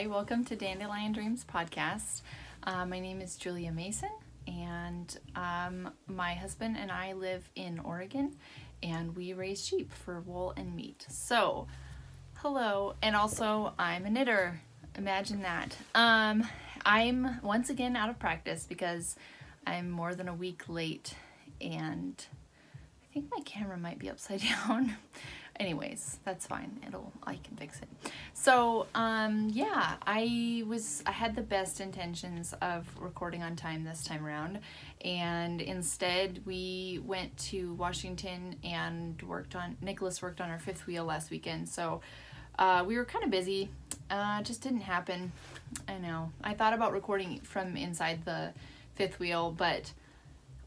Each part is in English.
Hi, welcome to Dandelion Dreams podcast. My name is Julia Mason, and my husband and I live in Oregon, and we raise sheep for wool and meat. So, hello, and also I'm a knitter. Imagine that. I'm once again out of practice because I'm more than a week late, and I think my camera might be upside down. Anyways, that's fine. I can fix it. So, yeah, I had the best intentions of recording on time this time around, and instead we went to Washington and Nicholas worked on our fifth wheel last weekend. So, we were kind of busy. Just didn't happen. I know. I thought about recording from inside the fifth wheel, but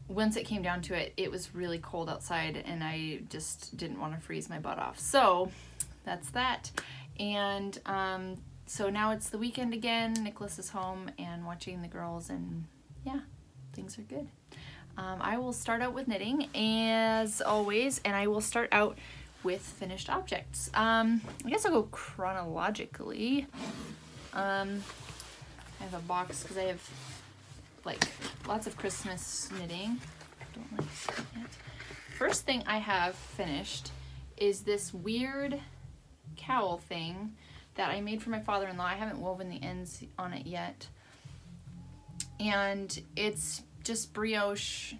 once it came down to it, it was really cold outside and I just didn't want to freeze my butt off. So that's that. And so now it's the weekend again. Nicholas is home and watching the girls, and yeah, things are good. I will start out with knitting as always, and I will start out with finished objects. I guess I'll go chronologically. I have a box because I have like lots of Christmas knitting. Don't like it. First thing I have finished is this weird cowl thing that I made for my father-in-law. I haven't woven the ends on it yet. And it's just brioche.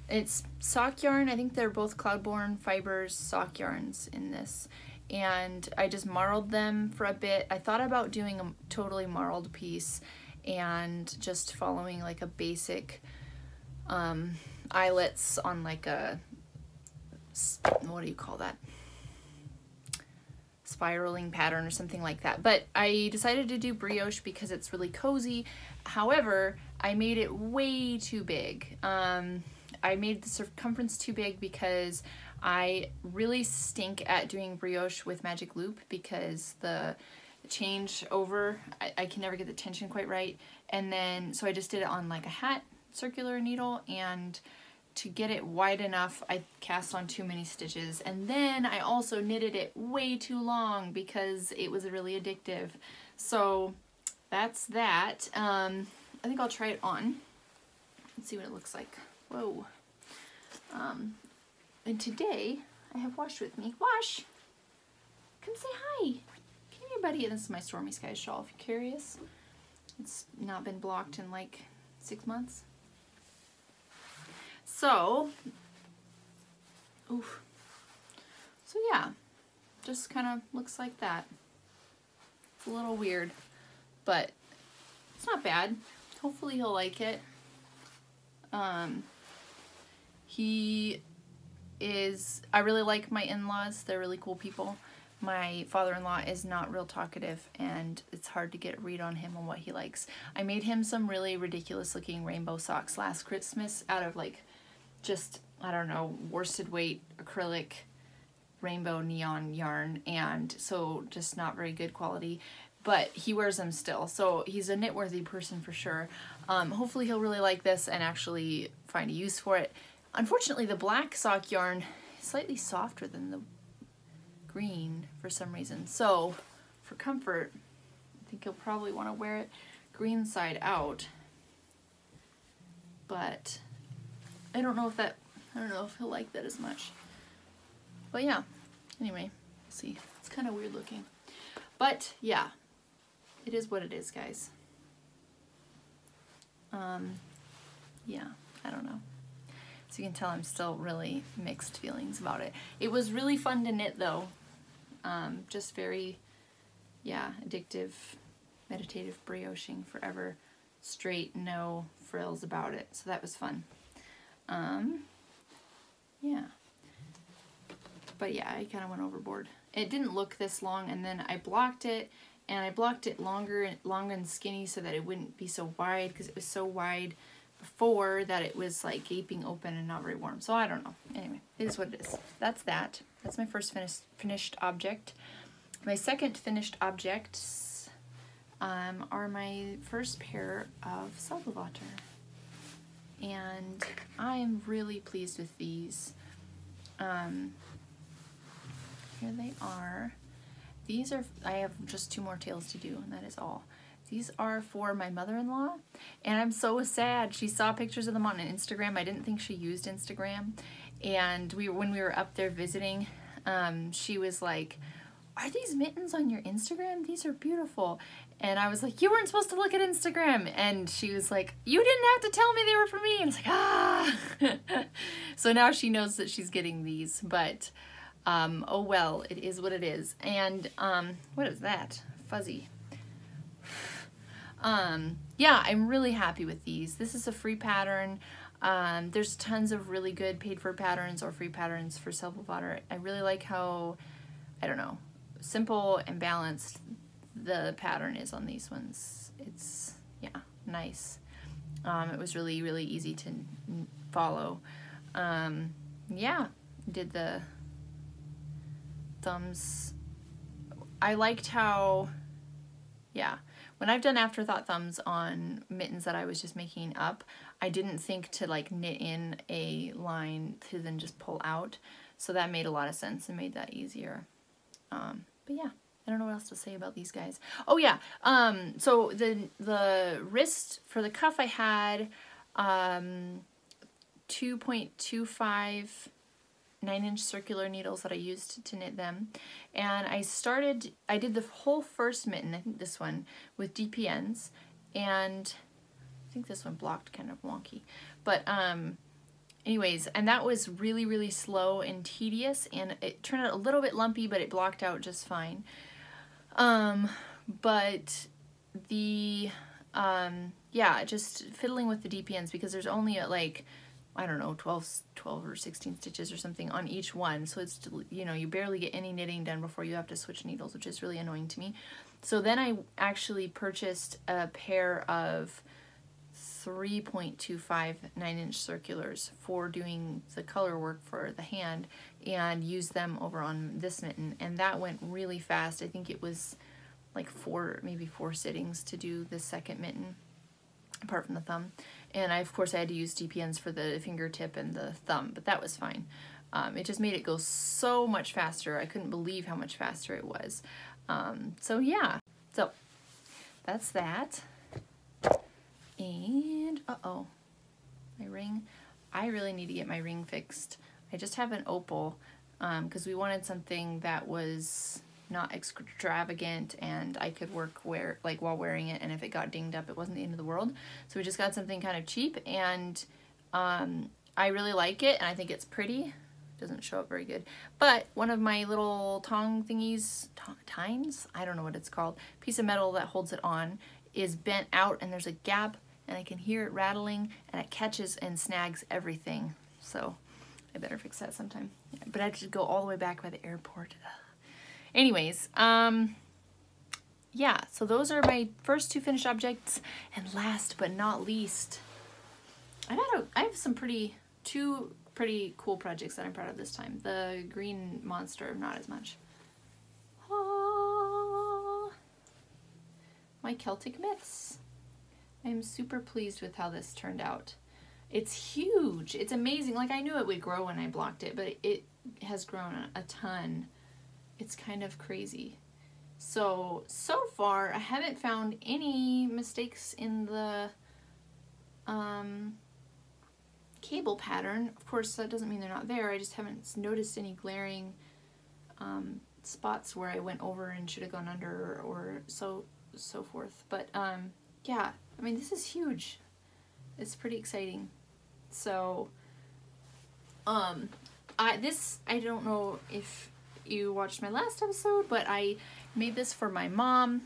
It's sock yarn. I think they're both Cloudborne Fibers sock yarns in this. And I just marled them for a bit. I thought about doing a totally marled piece and just following like a basic eyelets on like a, what do you call that? Spiraling pattern or something like that. But I decided to do brioche because it's really cozy. However, I made it way too big. I made the circumference too big because I really stink at doing brioche with magic loop because the change over, I can never get the tension quite right. And then, so I just did it on like a hat circular needle, and to get it wide enough, I cast on too many stitches. And then I also knitted it way too long because it was really addictive. So that's that. I think I'll try it on. Let's see what it looks like. Whoa. And today I have Wash with me. Wash! Come say hi. Come here, buddy. This is my Stormy Skies shawl, if you're curious. It's not been blocked in like 6 months. So, oof. So yeah, just kind of looks like that. It's a little weird, but it's not bad. Hopefully he'll like it. I really like my in-laws. They're really cool people. My father-in-law is not real talkative, and it's hard to get a read on him and what he likes. I made him some really ridiculous looking rainbow socks last Christmas out of like just, I don't know, worsted weight acrylic rainbow neon yarn, and so just not very good quality, but he wears them still, so he's a knit-worthy person for sure. Hopefully he'll really like this and actually find a use for it. Unfortunately, the black sock yarn is slightly softer than the green for some reason, so for comfort I think he'll probably want to wear it green side out, but I don't know if he'll like that as much. But yeah, anyway, we'll see. It's kind of weird looking, but yeah, it is what it is, guys. Yeah, I don't know. So you can tell I'm still really mixed feelings about it. It was really fun to knit though. Just very, yeah, addictive, meditative brioching forever. Straight, no frills about it. So that was fun. Yeah. But yeah, I kind of went overboard. It didn't look this long, and then I blocked it, and I blocked it long and skinny so that it wouldn't be so wide, because it was so wide before that it was like gaping open and not very warm. So I don't know. Anyway, it is what it is. That's that. That's my first finished object. My second finished objects are my first pair of Salvator. And I am really pleased with these. Here they are. these are, I have just 2 more tails to do, and that is all. These are for my mother-in-law, and I'm so sad. She saw pictures of them on Instagram. I didn't think she used Instagram, and when we were up there visiting, she was like, "Are these mittens on your Instagram? These are beautiful." And I was like, "You weren't supposed to look at Instagram." And she was like, "You didn't have to tell me they were for me." And I was like, ah. So now she knows that she's getting these, but oh well, it is what it is. And what is that? Fuzzy. Yeah, I'm really happy with these. This is a free pattern. There's tons of really good paid for patterns or free patterns for self-water. I really like how, I don't know, simple and balanced the pattern is on these ones. It's, yeah, nice. It was really, really easy to follow. Yeah, did the thumbs. I liked how, yeah, when I've done afterthought thumbs on mittens that I was just making up, I didn't think to like knit in a line to then just pull out. So that made a lot of sense and made that easier. But yeah, I don't know what else to say about these guys. Oh yeah, so the wrist for the cuff I had 2.25 9-inch circular needles that I used to knit them, and I did the whole first mitten, I think this one, with DPNs, and I think this one blocked kind of wonky, but anyways, and that was really, really slow and tedious, and it turned out a little bit lumpy, but it blocked out just fine. But the yeah, just fiddling with the DPNs, because there's only like, I don't know, 12 or 16 stitches or something on each one. So it's, you know, you barely get any knitting done before you have to switch needles, which is really annoying to me. So then I actually purchased a pair of 3.25 9-inch circulars for doing the color work for the hand, and used them over on this mitten, and that went really fast. I think it was like maybe four sittings to do the second mitten, apart from the thumb. And of course I had to use DPNs for the fingertip and the thumb, but that was fine. It just made it go so much faster. I couldn't believe how much faster it was. So yeah, so that's that. And uh-oh, my ring. I really need to get my ring fixed. I just have an opal because we wanted something that was not extravagant and I could wear while wearing it, and if it got dinged up it wasn't the end of the world. So we just got something kind of cheap, and I really like it, and I think it's pretty. It doesn't show up very good, but one of my little tong thingies, tines, I don't know what it's called, piece of metal that holds it on, is bent out, and there's a gap, and I can hear it rattling, and it catches and snags everything. So I better fix that sometime. Yeah, but I have to go all the way back by the airport. Anyways, yeah, so those are my first 2 finished objects, and last but not least, I have some two pretty cool projects that I'm proud of this time. The green monster, not as much. Ah, my Celtic myths. I'm super pleased with how this turned out. It's huge. It's amazing. Like, I knew it would grow when I blocked it, but it has grown a ton. It's kind of crazy. So far, I haven't found any mistakes in the cable pattern. Of course, that doesn't mean they're not there. I just haven't noticed any glaring spots where I went over and should have gone under, or so forth. But yeah, I mean, this is huge. It's pretty exciting. So I don't know if you watched my last episode, but I made this for my mom.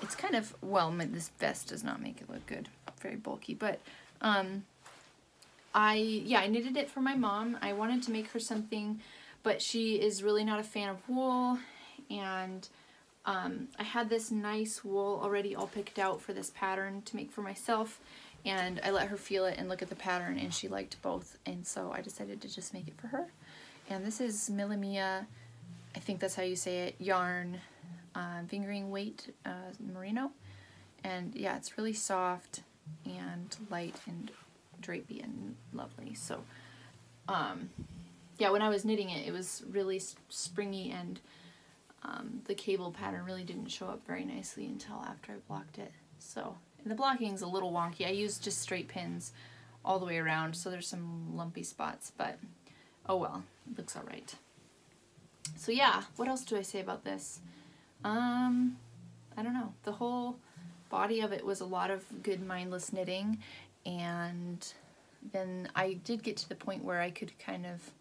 It's kind of, well, this vest does not make it look good, very bulky, but I knitted it for my mom. I wanted to make her something, but she is really not a fan of wool, and I had this nice wool already all picked out for this pattern to make for myself, and I let her feel it and look at the pattern, and she liked both, and so I decided to just make it for her. And this is Millimia, I think that's how you say it, yarn, fingering weight merino. And yeah, it's really soft and light and drapey and lovely. So yeah, when I was knitting it, it was really springy and the cable pattern really didn't show up very nicely until after I blocked it. So, and the blocking's a little wonky. I used just straight pins all the way around, so there's some lumpy spots, but oh well, it looks all right. So yeah, what else do I say about this? I don't know. The whole body of it was a lot of good mindless knitting, and then I did get to the point where I could kind of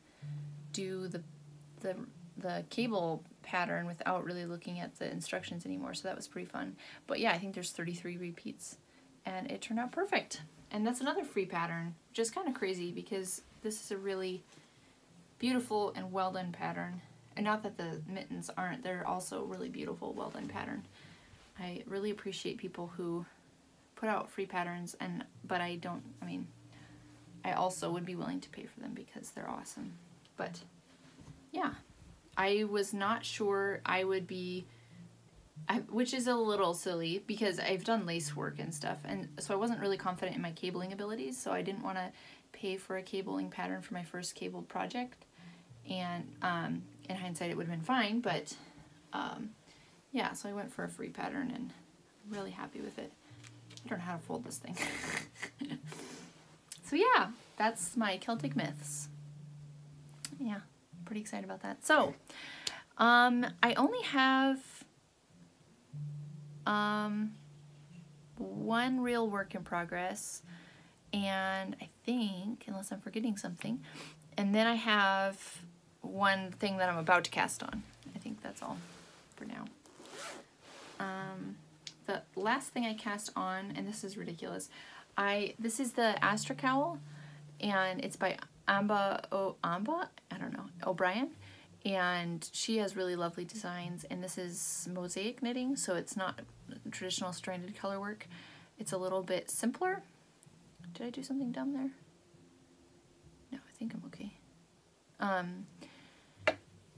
do the cable pattern without really looking at the instructions anymore, so that was pretty fun. But yeah, I think there's 33 repeats, and it turned out perfect. And that's another free pattern, which is kind of crazy because this is a really beautiful and well done pattern. And not that the mittens aren't, they're also really beautiful, well done pattern. I really appreciate people who put out free patterns, but I also would be willing to pay for them because they're awesome. But yeah, I was not sure I would be, which is a little silly because I've done lace work and stuff, and so I wasn't really confident in my cabling abilities, so I didn't want to pay for a cabling pattern for my first cabled project. And in hindsight, it would have been fine, but yeah, so I went for a free pattern, and I'm really happy with it. I don't know how to fold this thing. So yeah, that's my Celtic Myths. Yeah, pretty excited about that. So, I only have one real work in progress, and I think, unless I'm forgetting something, and then I have one thing that I'm about to cast on. I think that's all for now. The last thing I cast on, and this is ridiculous, this is the Astra Cowl, and it's by Amba O'Brien, and she has really lovely designs, and this is mosaic knitting, so it's not traditional stranded color work. It's a little bit simpler. Did I do something dumb there? No, I think I'm okay.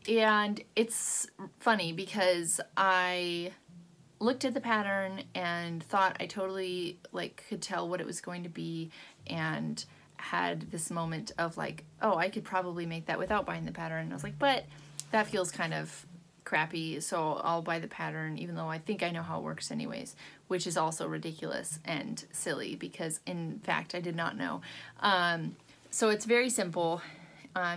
And it's funny because I looked at the pattern and thought I totally could tell what it was going to be, and had this moment of like, oh, I could probably make that without buying the pattern. And I was like, but that feels kind of crappy, so I'll buy the pattern even though I think I know how it works anyways, which is also ridiculous and silly because in fact I did not know. So it's very simple.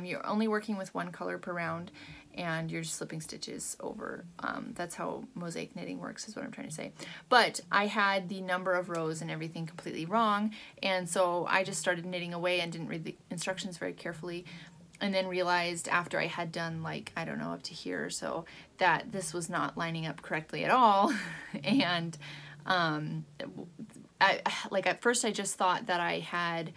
You're only working with one color per round, and you're just slipping stitches over. That's how mosaic knitting works, is what I'm trying to say. But I had the number of rows and everything completely wrong, and so I just started knitting away and didn't read the instructions very carefully, and then realized after I had done I don't know, up to here or so, that this was not lining up correctly at all. And at first I just thought that I had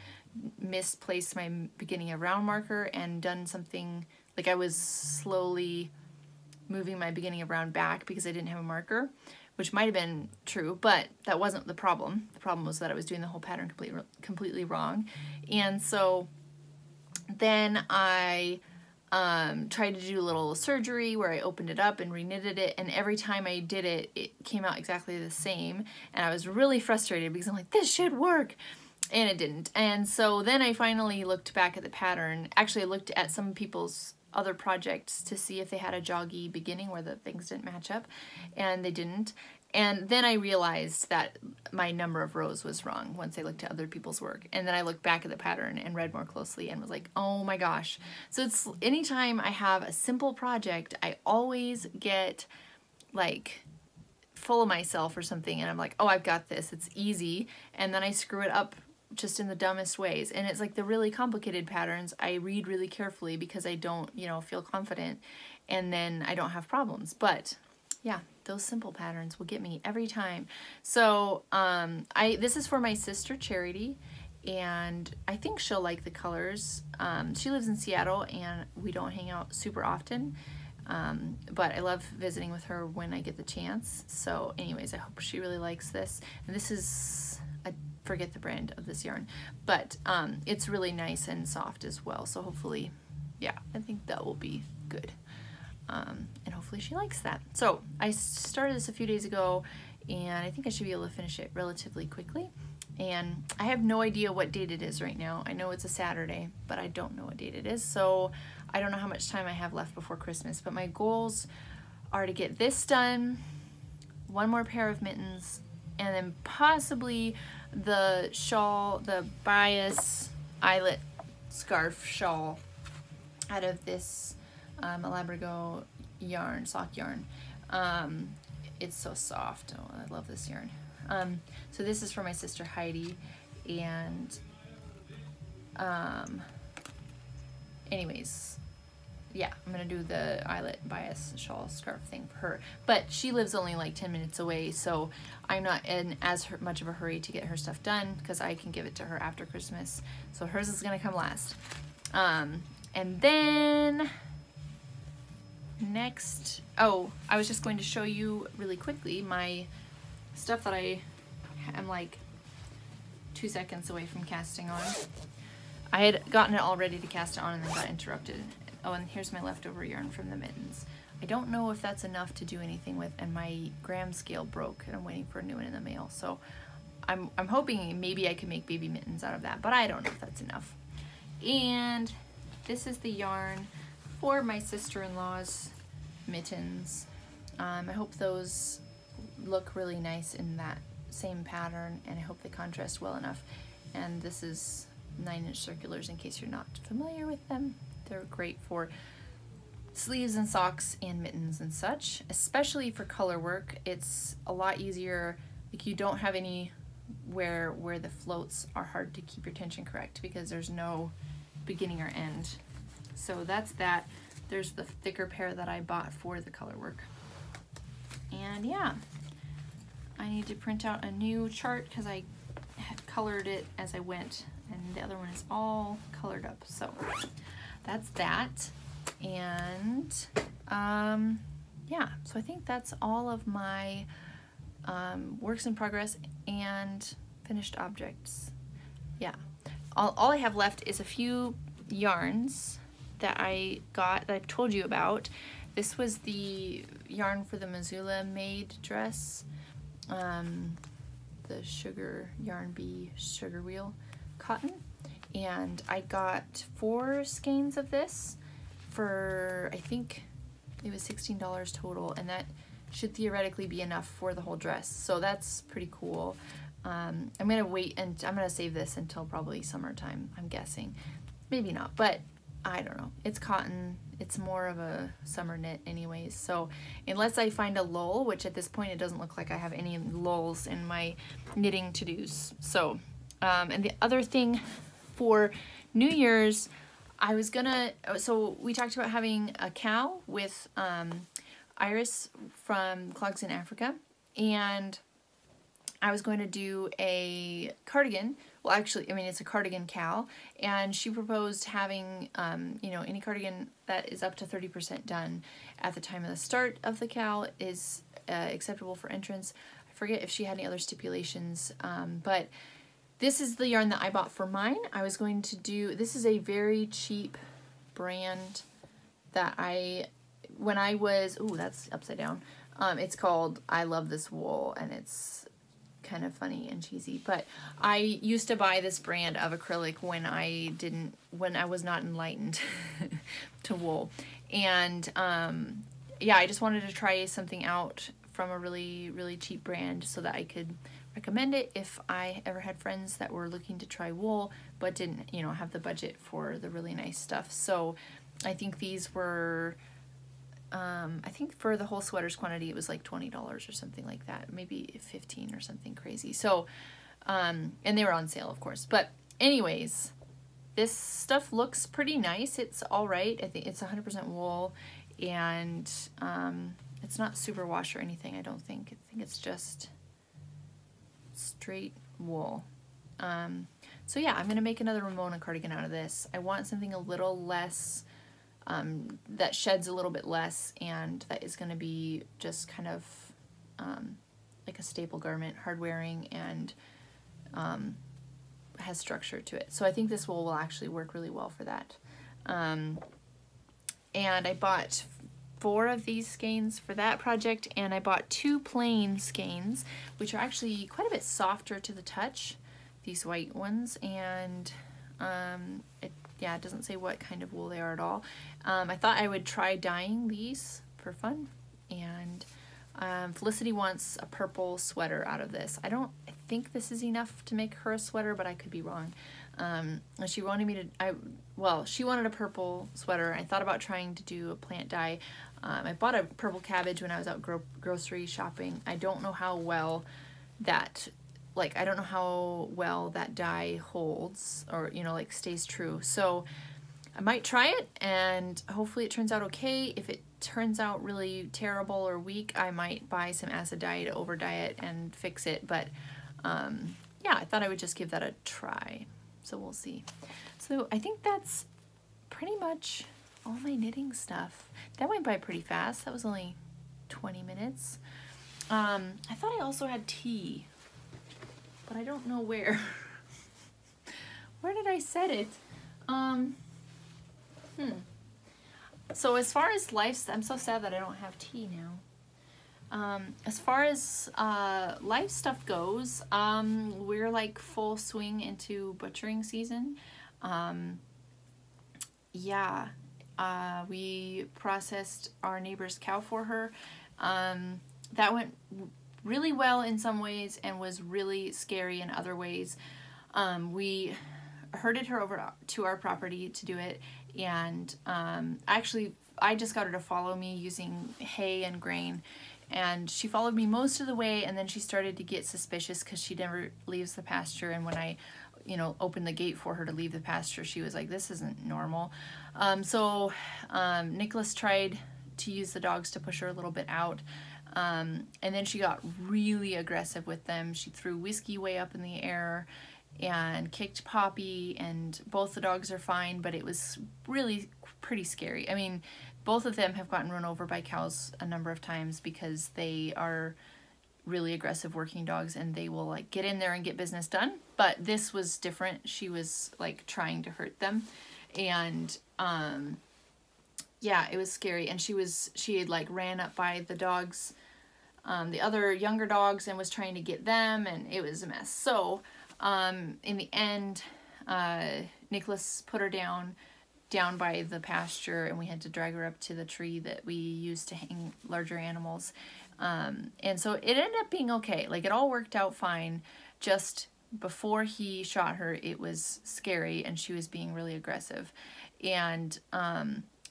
misplaced my beginning of round marker and done something, I was slowly moving my beginning of round back because I didn't have a marker, which might have been true, but that wasn't the problem. The problem was that I was doing the whole pattern completely wrong. And so then I tried to do a little surgery where I opened it up and reknitted it, and every time I did it, it came out exactly the same, and I was really frustrated because I'm like, this should work. And it didn't. And so then I finally looked back at the pattern. Actually, I looked at some people's other projects to see if they had a joggy beginning where the things didn't match up, and they didn't. And then I realized that my number of rows was wrong once I looked at other people's work. And then I looked back at the pattern and read more closely and was like, oh my gosh. So it's anytime I have a simple project, I always get full of myself or something, and I'm like, oh, I've got this, it's easy, and then I screw it up just in the dumbest ways. And it's the really complicated patterns I read really carefully because I don't, feel confident, and then I don't have problems. But yeah, those simple patterns will get me every time. So this is for my sister Charity, and I think she'll like the colors. She lives in Seattle and we don't hang out super often, but I love visiting with her when I get the chance. So anyways, I hope she really likes this. And this is, I forget the brand of this yarn, but it's really nice and soft as well. So hopefully, yeah, I think that will be good. And hopefully she likes that. So I started this a few days ago, and I think I should be able to finish it relatively quickly. And I have no idea what date it is right now. I know it's a Saturday, but I don't know what date it is. So I don't know how much time I have left before Christmas, but my goals are to get this done, one more pair of mittens, and then possibly the shawl, the bias eyelet scarf shawl out of this Alabrigo yarn, sock yarn. It's so soft. Oh, I love this yarn. So this is for my sister Heidi, and anyways, yeah, I'm gonna do the eyelet bias shawl scarf thing for her, but she lives only like 10 minutes away, so I'm not in as much of a hurry to get her stuff done because I can give it to her after Christmas, so hers is gonna come last. And then next, oh, I was just going to show you really quickly my stuff that I am like 2 seconds away from casting on. I had gotten it all ready to cast it on and then got interrupted. Oh, and here's my leftover yarn from the mittens. I don't know if that's enough to do anything with, and my gram scale broke and I'm waiting for a new one in the mail. So I'm hoping maybe I can make baby mittens out of that, but I don't know if that's enough. And this is the yarn for my sister-in-law's mittens. I hope those look really nice in that same pattern, and I hope they contrast well enough. And this is 9-inch circulars in case you're not familiar with them. They're great for sleeves and socks and mittens and such, especially for color work. It's a lot easier, like you don't have anywhere where the floats are hard to keep your tension correct because there's no beginning or end. So that's that. There's the thicker pair that I bought for the color work. And yeah, I need to print out a new chart because I had colored it as I went, and the other one is all colored up. So that's that. And yeah, so I think that's all of my works in progress and finished objects. Yeah, all I have left is a few yarns that I got that I've told you about. This was the yarn for the Missoula made dress, the sugar yarn bee sugar wheel cotton, and I got 4 skeins of this for, I think it was $16 total, and that should theoretically be enough for the whole dress, so that's pretty cool. I'm gonna wait, and I'm gonna save this until probably summertime, I'm guessing. Maybe not, but I don't know. It's cotton. It's more of a summer knit anyways. So unless I find a lull, which at this point it doesn't look like I have any lulls in my knitting to-dos. So, and the other thing for New Year's, I was gonna, so we talked about having a cow with Iris from Clogs in Africa, and I was going to do a cardigan. Well, actually, I mean, it's a cardigan cowl, and she proposed having, you know, any cardigan that is up to 30% done at the time of the start of the cowl is acceptable for entrance. I forget if she had any other stipulations, but this is the yarn that I bought for mine. I was going to do, this is a very cheap brand that when I was, ooh, that's upside down. It's called I Love This Wool, and it's kind of funny and cheesy, but I used to buy this brand of acrylic when I was not enlightened to wool, and yeah, I just wanted to try something out from a really cheap brand so that I could recommend it if I ever had friends that were looking to try wool but didn't, you know, have the budget for the really nice stuff. So I think these were I think for the whole sweaters quantity it was like $20 or something like that, maybe 15 or something crazy. So and they were on sale, of course. But anyways, this stuff looks pretty nice. It's all right. I think it's 100% wool, and it's not super wash or anything, I don't think. I think it's just straight wool. So yeah, I'm gonna make another Ramona cardigan out of this. I want something a little less that sheds a little bit less, and that is going to be just kind of like a staple garment, hard wearing, and has structure to it. So I think this wool will actually work really well for that. And I bought 4 of these skeins for that project, and I bought 2 plain skeins, which are actually quite a bit softer to the touch, these white ones, and yeah, it doesn't say what kind of wool they are at all. I thought I would try dyeing these for fun, and Felicity wants a purple sweater out of this. I think this is enough to make her a sweater, but I could be wrong. And she wanted me to, she wanted a purple sweater. I thought about trying to do a plant dye. I bought a purple cabbage when I was out grocery shopping. I don't know how well that, dye holds or, stays true. So I might try it and hopefully it turns out okay. If it turns out really terrible or weak, I might buy some acid dye to over dye it and fix it. But yeah, I thought I would just give that a try. So we'll see. So I think that's pretty much all my knitting stuff. That went by pretty fast. That was only 20 minutes. I thought I also had tea, but I don't know where. Where did I set it? So as far as I'm so sad that I don't have tea now. As far as life stuff goes, we're like full swing into butchering season. Yeah, we processed our neighbor's cow for her. That went really well in some ways and was really scary in other ways. We herded her over to our property to do it, and I just got her to follow me using hay and grain, and she followed me most of the way, and then she started to get suspicious because she never leaves the pasture. And when I opened the gate for her to leave the pasture, she was like, this isn't normal. So Nicholas tried to use the dogs to push her a little bit out, and then she got really aggressive with them. She threw Whiskey way up in the air and kicked Poppy, and both the dogs are fine, but it was really pretty scary. I mean, both of them have gotten run over by cows a number of times because they are really aggressive working dogs and they will like get in there and get business done. But this was different. She was like trying to hurt them, and yeah, it was scary. And she had like ran up by the dogs, the other younger dogs, and was trying to get them, and it was a mess. So in the end, Nicholas put her down by the pasture, and we had to drag her up to the tree that we used to hang larger animals. And so it ended up being okay. Like, it all worked out fine. Just before he shot her, it was scary, and she was being really aggressive. And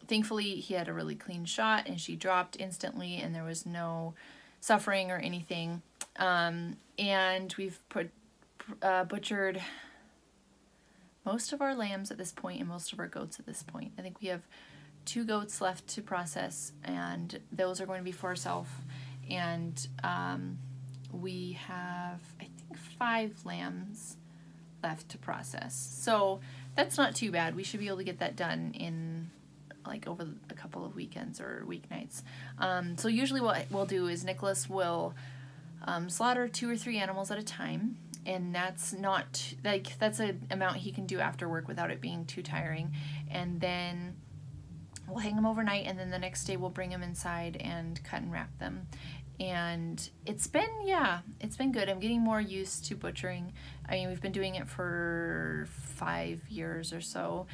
thankfully, he had a really clean shot, and she dropped instantly, and there was no suffering or anything. And we've butchered most of our lambs at this point and most of our goats at this point. I think we have 2 goats left to process, and those are going to be for ourselves. And we have, I think, 5 lambs left to process. So that's not too bad. We should be able to get that done in like over a couple of weekends or weeknights. So usually what we'll do is Nicholas will slaughter 2 or 3 animals at a time. And that's not, like, that's an amount he can do after work without it being too tiring. And then we'll hang them overnight, and then the next day we'll bring them inside and cut and wrap them. And it's been good. I'm getting more used to butchering. I mean, we've been doing it for 5 years or so.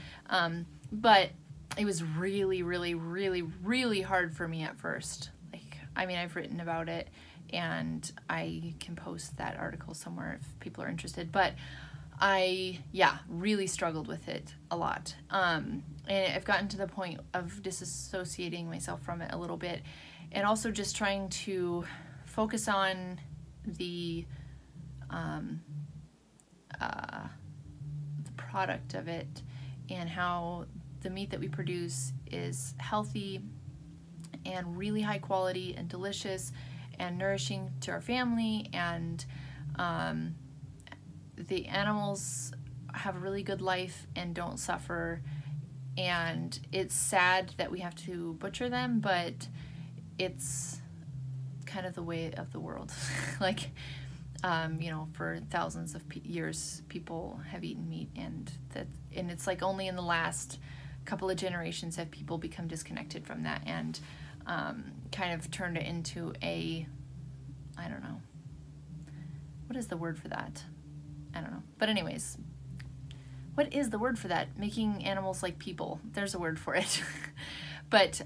But it was really, really, really, really hard for me at first. Like, I mean, I've written about it, and I can post that article somewhere if people are interested. But I, really struggled with it a lot. And I've gotten to the point of disassociating myself from it a little bit, and also just trying to focus on the product of it, and how the meat that we produce is healthy and really high quality and delicious and nourishing to our family, and the animals have a really good life and don't suffer. And it's sad that we have to butcher them, but it's kind of the way of the world. Like, for thousands of years, people have eaten meat, and it's like only in the last couple of generations have people become disconnected from that and kind of turned it into I don't know. What is the word for that? I don't know. But anyways, what is the word for that? Making animals like people. There's a word for it. But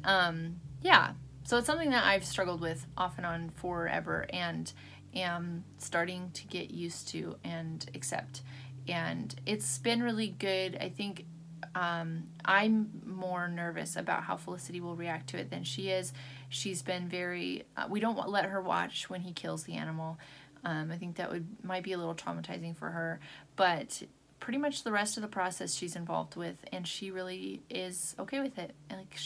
yeah, So it's something that I've struggled with off and on forever, and am starting to get used to and accept. And it's been really good. I think I'm more nervous about how Felicity will react to it than she is. She's been very, we don't let her watch when he kills the animal. I think that might be a little traumatizing for her, but pretty much the rest of the process she's involved with, and she really is okay with it. And like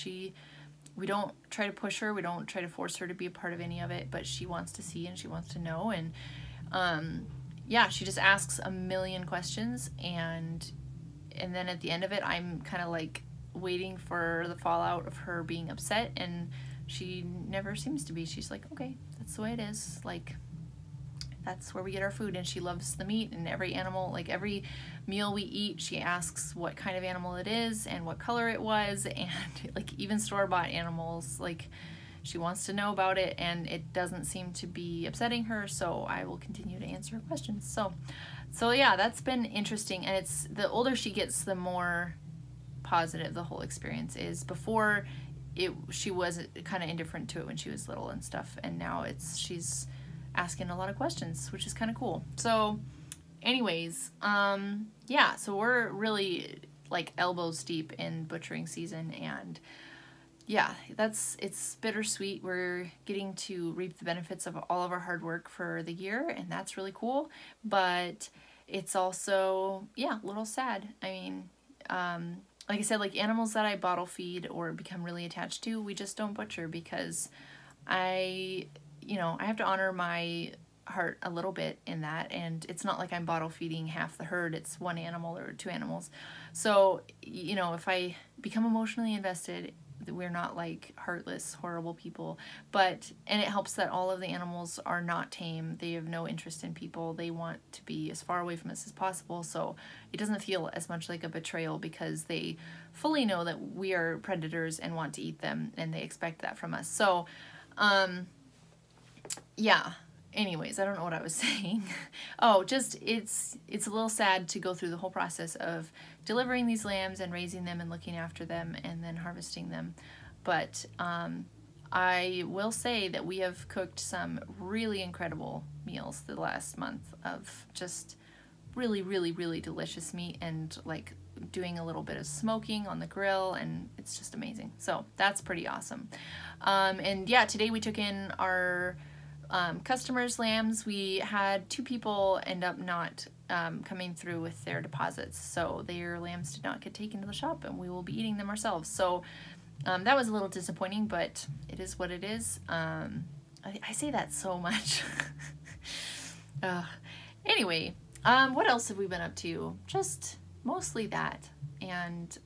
we don't try to push her, we don't try to force her to be a part of any of it, but she wants to see and she wants to know. And yeah, she just asks a million questions, and then at the end of it, I'm kind of like waiting for the fallout of her being upset, and she never seems to be. She's like, okay, that's the way it is. Like, that's where we get our food, and she loves the meat, and every animal, like every meal we eat, she asks what kind of animal it is and what color it was, and like even store-bought animals, like she wants to know about it, and it doesn't seem to be upsetting her, so I will continue to answer her questions. So yeah, that's been interesting, and it's the older she gets, the more positive the whole experience is. Before, she was kind of indifferent to it when she was little and stuff, and now she's asking a lot of questions, which is kind of cool. So anyways, yeah, so we're really like elbows deep in butchering season, and yeah, it's bittersweet. We're getting to reap the benefits of all of our hard work for the year, and that's really cool, but it's also, yeah, a little sad. I mean, like I said, like animals that I bottle feed or become really attached to, we just don't butcher, because I have to honor my heart a little bit in that, and it's not like I'm bottle feeding half the herd, it's one animal or two animals. So, if I become emotionally invested, we're not like heartless, horrible people, and it helps that all of the animals are not tame. They have no interest in people. They want to be as far away from us as possible, so it doesn't feel as much like a betrayal, because they fully know that we are predators and want to eat them, and they expect that from us. So, yeah. Anyways, I don't know what I was saying. Oh, just it's a little sad to go through the whole process of delivering these lambs and raising them and looking after them and then harvesting them. But I will say that we have cooked some really incredible meals the last month of just really, really, really delicious meat, and like doing a little bit of smoking on the grill, and it's just amazing. So that's pretty awesome. And yeah, today we took in our customers' lambs. We had 2 people end up not coming through with their deposits, so their lambs did not get taken to the shop, and we will be eating them ourselves. So that was a little disappointing, but it is what it is. I say that so much. Anyway, what else have we been up to? Just mostly that. And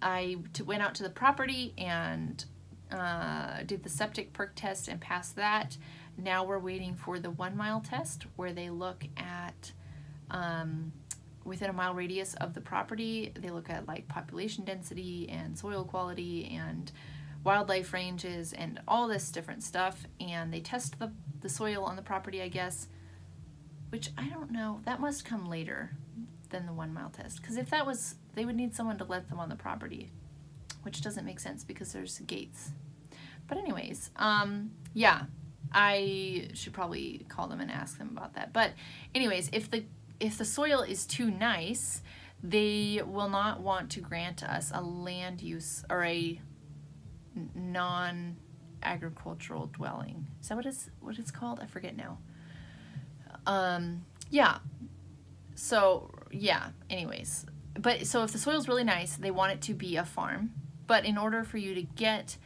I went out to the property and did the septic perk test and passed that. Now we're waiting for the 1 mile test, where they look at within a mile radius of the property. They look at like population density and soil quality and wildlife ranges and all this different stuff, and they test the soil on the property, I guess, which I don't know, that must come later than the 1 mile test, because if that was, they would need someone to let them on the property, which doesn't make sense because there's gates. But anyways, yeah, I should probably call them and ask them about that. But anyways, if the soil is too nice, they will not want to grant us a land use or a non-agricultural dwelling. Is that what it's called? I forget now. Yeah. So yeah, anyways. But so if the soil's really nice, they want it to be a farm. But in order for you to get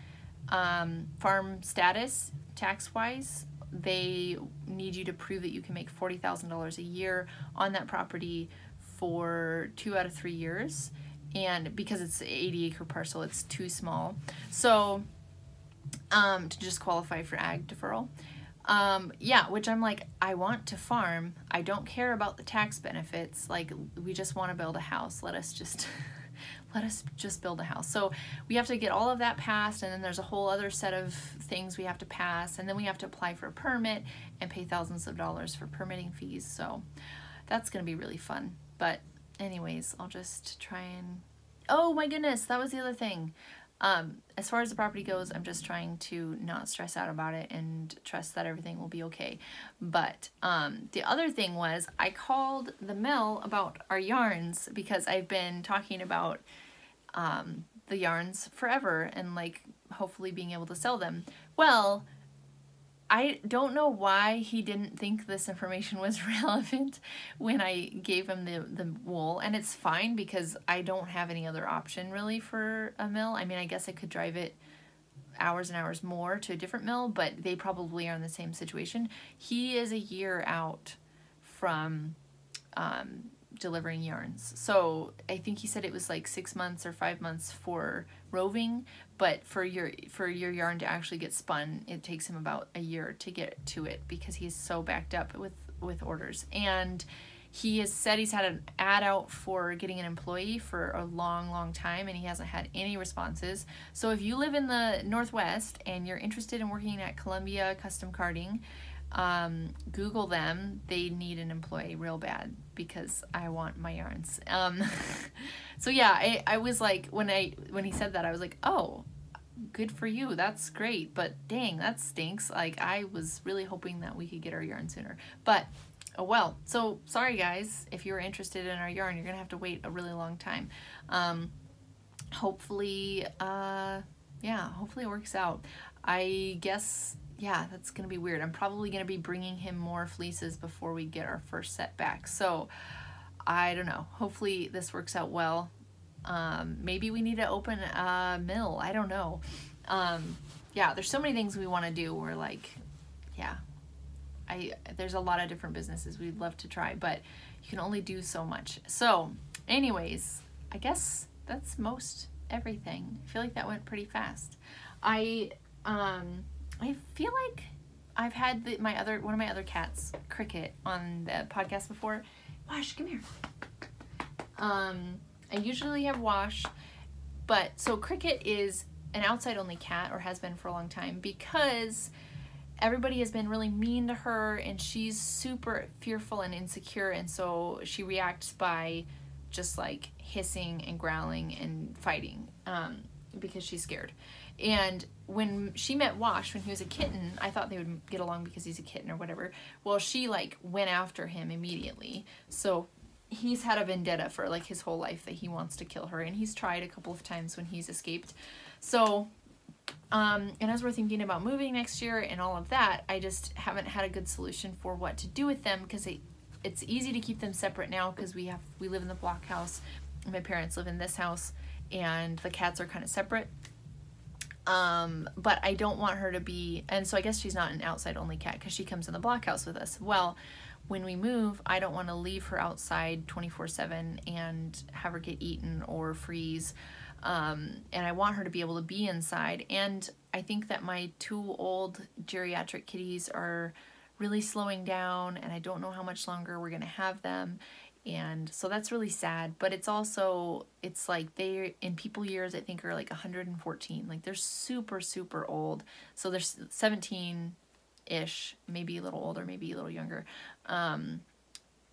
farm status tax-wise, they need you to prove that you can make $40,000 a year on that property for 2 out of 3 years. And because it's an 80-acre parcel, it's too small. So to just qualify for ag deferral. Yeah, which I'm like, I want to farm. I don't care about the tax benefits. Like, we just want to build a house. Let us just build a house. So we have to get all of that passed, and then there's a whole other set of things we have to pass, and then we have to apply for a permit and pay thousands of dollars for permitting fees. So that's going to be really fun. But anyways, I'll just try and... Oh my goodness, that was the other thing. As far as the property goes, I'm just trying to not stress out about it and trust that everything will be okay. But the other thing was I called the mill about our yarns because I've been talking about the yarns forever and like hopefully being able to sell them. Well, I don't know why he didn't think this information was relevant when I gave him the wool, and it's fine because I don't have any other option really for a mill. I mean, I guess I could drive it hours and hours more to a different mill, but they probably are in the same situation. He is a year out from delivering yarns. So I think he said it was like 6 months or 5 months for roving, but for your yarn to actually get spun, it takes him about a year to get to it because he's so backed up with orders. And he has said he's had an ad out for getting an employee for a long time, and he hasn't had any responses. So if you live in the Northwest and you're interested in working at Columbia Custom Carding, Google them. They need an employee real bad because I want my yarns. So yeah, I was like, when he said that, I was like, oh, good for you. That's great. But dang, that stinks. Like, I was really hoping that we could get our yarn sooner. But, oh well. So sorry guys, if you're interested in our yarn, you're going to have to wait a really long time. Hopefully, yeah, hopefully it works out. I guess, yeah, that's going to be weird. I'm probably going to be bringing him more fleeces before we get our first set back. So I don't know. Hopefully this works out well. Maybe we need to open a mill. I don't know. Yeah, there's so many things we want to do. We're like, yeah, there's a lot of different businesses we'd love to try, but you can only do so much. So anyways, I guess that's most everything. I feel like that went pretty fast. I feel like I've had one of my other cats, Cricket, on the podcast before. Wash, come here. I usually have Wash, but so Cricket is an outside only cat, or has been for a long time, because everybody has been really mean to her and she's super fearful and insecure, and so she reacts by just like hissing and growling and fighting because she's scared. And when she met Wash when he was a kitten, I thought they would get along because he's a kitten or whatever. Well, she like went after him immediately. So he's had a vendetta for like his whole life that he wants to kill her, and he's tried a couple of times when he's escaped. So and as we're thinking about moving next year and all of that, I just haven't had a good solution for what to do with them, because it's easy to keep them separate now because we live in the block house. My parents live in this house, and the cats are kind of separate. But I don't want her to be, and so I guess she's not an outside only cat because she comes in the block house with us. Well, when we move, I don't want to leave her outside 24/7 and have her get eaten or freeze. And I want her to be able to be inside. And I think that my 2 old geriatric kitties are really slowing down, and I don't know how much longer we're going to have them. And so that's really sad, but it's also, it's like they, in people years, I think are like 114. Like they're super, super old. So they're 17-ish, maybe a little older, maybe a little younger,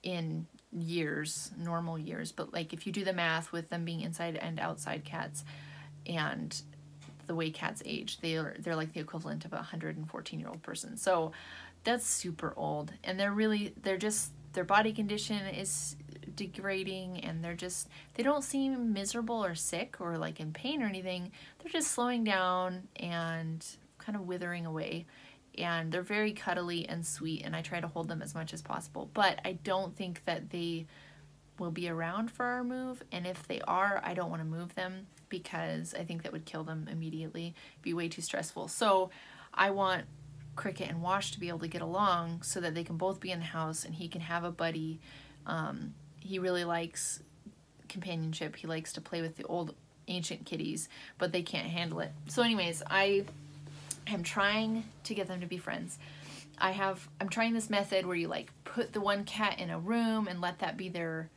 in years, normal years. But like if you do the math with them being inside and outside cats and the way cats age, they're like the equivalent of a 114-year-old person. So that's super old, and they're just, their body condition is degrading, and they don't seem miserable or sick or like in pain or anything. They're just slowing down and kind of withering away, and they're very cuddly and sweet, and I try to hold them as much as possible, but I don't think that they will be around for our move. And if they are, I don't want to move them because I think that would kill them immediately. It'd be way too stressful. So I want Cricket and Wash to be able to get along so that they can both be in the house and he can have a buddy. He really likes companionship. He likes to play with the old ancient kitties, but they can't handle it. So anyways, I am trying to get them to be friends. I'm trying this method where you like put the one cat in a room and let that be their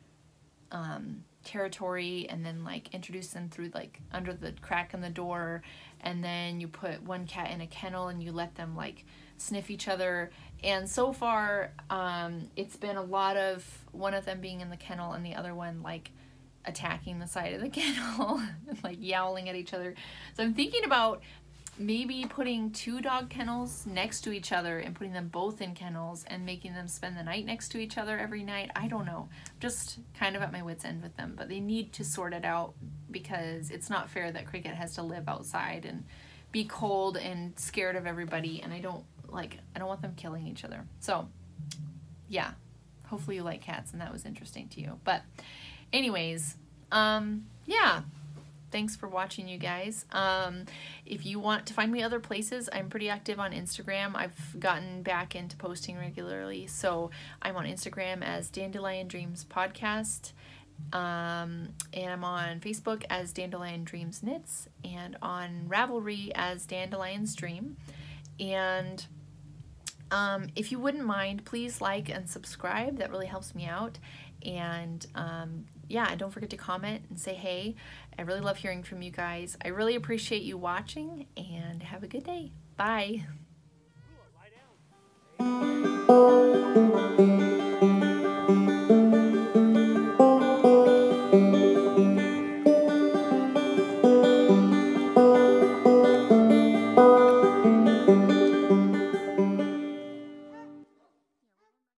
territory, and then like introduce them through like under the crack in the door, and then you put one cat in a kennel and you let them like sniff each other. And so far it's been a lot of one of them being in the kennel and the other one like attacking the side of the kennel, like yowling at each other. So I'm thinking about maybe putting 2 dog kennels next to each other and putting them both in kennels and making them spend the night next to each other every night. I don't know. Just kind of at my wit's end with them, but they need to sort it out because it's not fair that Cricket has to live outside and be cold and scared of everybody, and I don't want them killing each other. So yeah, hopefully you like cats and that was interesting to you. But anyways, yeah. Thanks for watching, you guys. If you want to find me other places, I'm pretty active on Instagram. I've gotten back into posting regularly. So I'm on Instagram as Dandelion Dreams Podcast. And I'm on Facebook as Dandelion Dreams Knits. And on Ravelry as Dandelion's Dream. And if you wouldn't mind, please like and subscribe. That really helps me out. And yeah, and don't forget to comment and say hey. I really love hearing from you guys. I really appreciate you watching, and have a good day. Bye.